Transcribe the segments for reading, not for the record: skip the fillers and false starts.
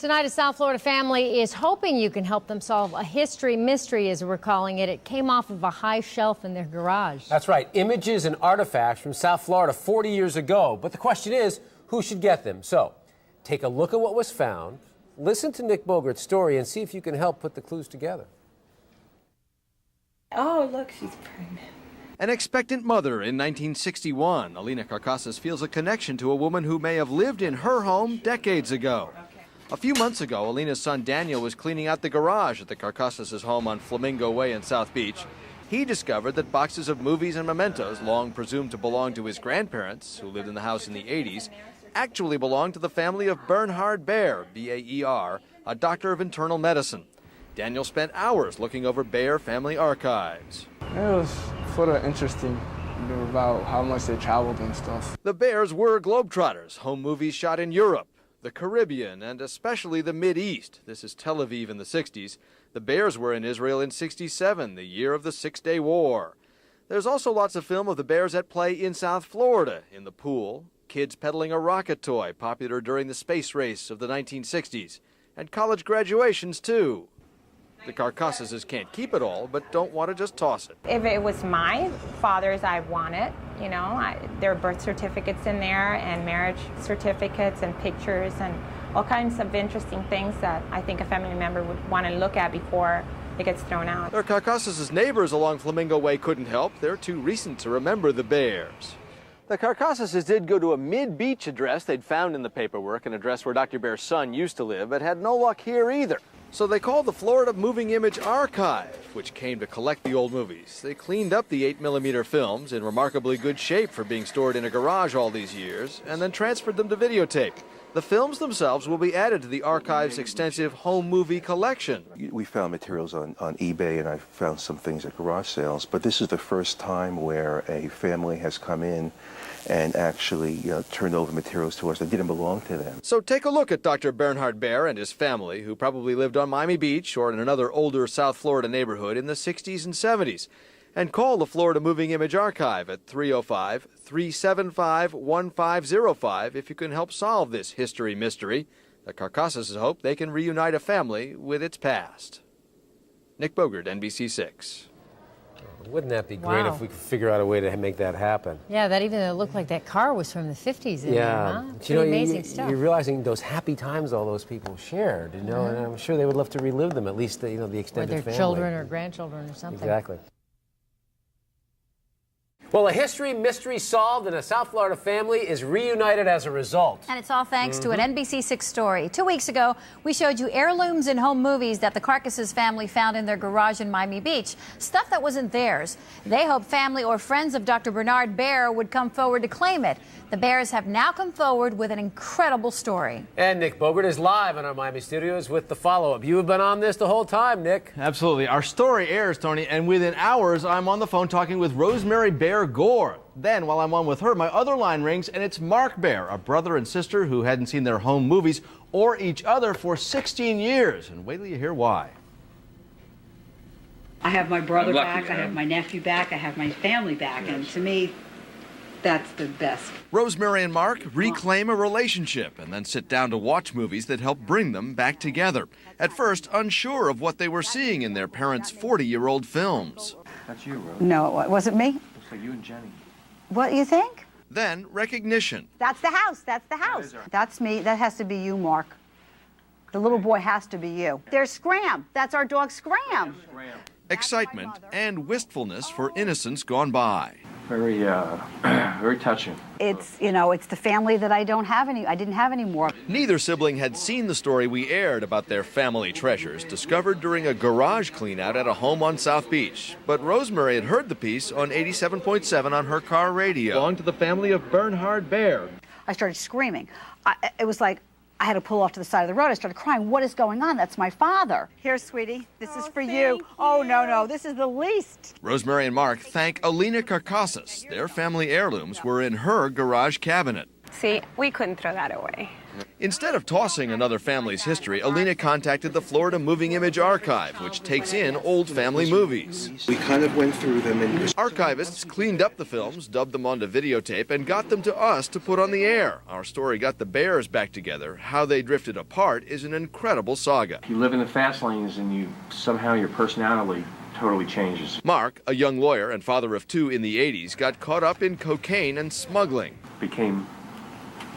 Tonight, a South Florida family is hoping you can help them solve a history mystery, as we're calling it. It came off of a high shelf in their garage. That's right. Images and artifacts from South Florida 40 years ago. But the question is, who should get them? So, take a look at what was found, listen to Nick Bogert's story, and see if you can help put the clues together. Oh, look, she's pregnant. An expectant mother in 1961, Alina Carcasas feels a connection to a woman who may have lived in her home decades ago. A few months ago, Alina's son Daniel was cleaning out the garage at the Carcasas' home on Flamingo Way in South Beach. He discovered that boxes of movies and mementos, long presumed to belong to his grandparents, who lived in the house in the 80s, actually belonged to the family of Bernhard Baer, B-A-E-R, a doctor of internal medicine. Daniel spent hours looking over Baer family archives. It was sort of interesting about how much they traveled and stuff. The Baers were globetrotters, home movies shot in Europe, the Caribbean, and especially the Mideast. This is Tel Aviv in the 60s. The Baers were in Israel in 67, the year of the Six-Day War. There's also lots of film of the Baers at play in South Florida, in the pool, kids peddling a rocket toy, popular during the space race of the 1960s, and college graduations, too. The Carcasas can't keep it all, but don't want to just toss it. If it was my father's, I want it. You know, there are birth certificates in there and marriage certificates and pictures and all kinds of interesting things that I think a family member would want to look at before it gets thrown out. The Carcasas' neighbors along Flamingo Way couldn't help. They're too recent to remember the Baers. The Carcasas did go to a mid-beach address they'd found in the paperwork, an address where Dr. Baer's son used to live, but had no luck here either. So they called the Florida Moving Image Archive, which came to collect the old movies. They cleaned up the 8mm films in remarkably good shape for being stored in a garage all these years, and then transferred them to videotape. The films themselves will be added to the archive's extensive home movie collection. We found materials on eBay, and I found some things at garage sales, but this is the first time where a family has come in and actually turned over materials to us that didn't belong to them. So take a look at Dr. Bernhard Baer and his family, who probably lived on Miami Beach or in another older South Florida neighborhood in the 60s and 70s. And call the Florida Moving Image Archive at 305-375-1505 if you can help solve this history mystery. The Carcasas hope they can reunite a family with its past. Nick Bogert, NBC6. Wouldn't that be great if we could figure out a way to make that happen? Yeah, that even looked like that car was from the 50s in there, huh? You know, amazing stuff. You're realizing those happy times all those people shared, and I'm sure they would love to relive them, at least the extended family. Or their children or grandchildren or something. Exactly. Well, a history mystery solved and a South Florida family is reunited as a result. And it's all thanks to an NBC6 story. 2 weeks ago, we showed you heirlooms and home movies that the Carcasas family found in their garage in Miami Beach. Stuff that wasn't theirs. They hoped family or friends of Dr. Bernhard Baer would come forward to claim it. The Baers have now come forward with an incredible story. And Nick Bogert is live in our Miami studios with the follow-up. You have been on this the whole time, Nick. Absolutely. Our story airs, Tony, and within hours, I'm on the phone talking with Rosemary Baer Gore. Then, while I'm on with her, my other line rings, and it's Mark Baer, a brother and sister who hadn't seen their home movies or each other for 16 years. And wait till you hear why. I have my brother back, I have my nephew back, I have my family back, and to me, that's the best. Rosemary and Mark reclaim a relationship and then sit down to watch movies that help bring them back together. At first, unsure of what they were seeing in their parents' 40-year-old films. That's you, Rose. No, it wasn't me. Looks like you and Jenny. What do you think? Then recognition. That's the house, that's the house. That's me, that has to be you, Mark. The little boy has to be you. There's Scram, that's our dog Scram. Excitement and wistfulness for innocence gone by. Very, very touching. It's, it's the family that I didn't have anymore. Neither sibling had seen the story we aired about their family treasures, discovered during a garage cleanout at a home on South Beach. But Rosemary had heard the piece on 87.7 on her car radio. Belonged to the family of Bernhard Baer. I started screaming. It was like I had to pull off to the side of the road. I started crying. What is going on? That's my father. Here, sweetie, this is for you. Oh, no, this is the least. Rosemary and Mark thank Alina Carcasas. Their family heirlooms were in her garage cabinet. See, we couldn't throw that away. Instead of tossing another family's history, Alina contacted the Florida Moving Image Archive, which takes in old family movies. We kind of went through them and Archivists cleaned up the films, dubbed them onto videotape, and got them to us to put on the air. Our story got the Bears back together. How they drifted apart is an incredible saga. You live in the fast lanes and somehow your personality totally changes. Mark, a young lawyer and father of 2 in the 80s, got caught up in cocaine and smuggling. Became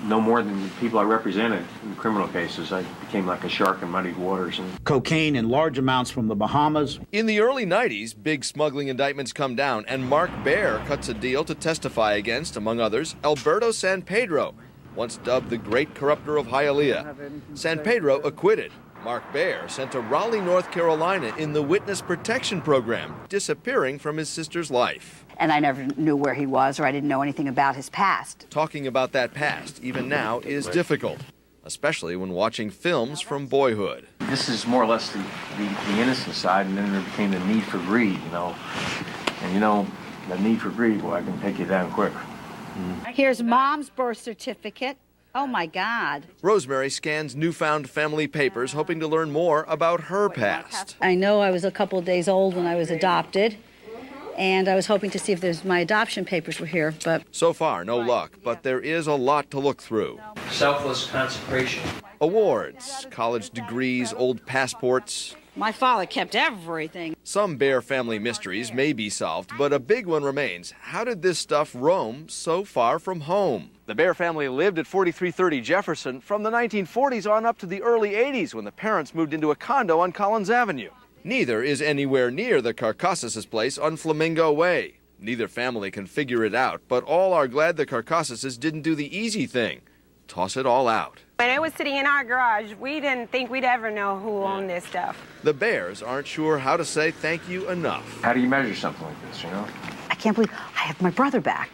no more than the people I represented in criminal cases. I became like a shark in muddied waters. Cocaine in large amounts from the Bahamas. In the early 90s, big smuggling indictments come down, and Mark Baer cuts a deal to testify against, among others, Alberto San Pedro, once dubbed the great corrupter of Hialeah. San Pedro acquitted. Mark Baer sent to Raleigh, North Carolina in the Witness Protection Program, disappearing from his sister's life. And I never knew where he was, or I didn't know anything about his past. Talking about that past, even now, is difficult, especially when watching films from boyhood. This is more or less the innocent side, and then there became the need for greed, you know. And you know, the need for greed, well, I can take you down quick. Here's Mom's birth certificate. Oh, my God. Rosemary scans newfound family papers, hoping to learn more about her past. I know I was a couple of days old when I was adopted, and I was hoping to see if my adoption papers were here, but... So far, no luck, but there is a lot to look through. Selfless consecration. Awards, college degrees, old passports. My father kept everything. Some Bear family mysteries may be solved, but a big one remains. How did this stuff roam so far from home? The Bear family lived at 4330 Jefferson from the 1940s on up to the early 80s when the parents moved into a condo on Collins Avenue. Neither is anywhere near the Carcasses' place on Flamingo Way. Neither family can figure it out, but all are glad the Carcasses didn't do the easy thing. Toss it all out. When it was sitting in our garage, we didn't think we'd ever know who owned this stuff. The Bears aren't sure how to say thank you enough. How do you measure something like this, you know? I can't believe I have my brother back.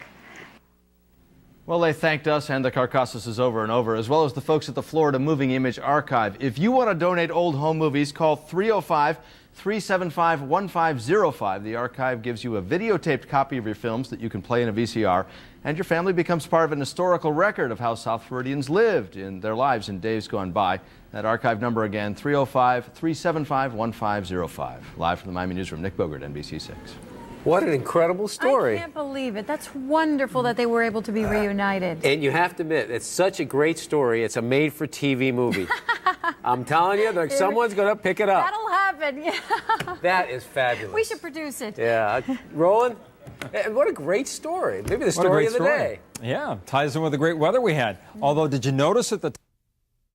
Well, they thanked us and the Carcasses over and over, as well as the folks at the Florida Moving Image Archive. If you want to donate old home movies, call 305-375-1505. The archive gives you a videotaped copy of your films that you can play in a VCR, and your family becomes part of an historical record of how South Floridians lived in their lives in days gone by. That archive number again, 305-375-1505. Live from the Miami Newsroom, Nick Bogert, NBC6. What an incredible story. I can't believe it. That's wonderful that they were able to be reunited. And you have to admit, it's such a great story. It's a made-for-TV movie. I'm telling you, like, someone's going to pick it up. That'll happen. Yeah. That is fabulous. We should produce it. Yeah. Roland, what a great story. Maybe the story of the day. Yeah, ties in with the great weather we had. Although, did you notice at the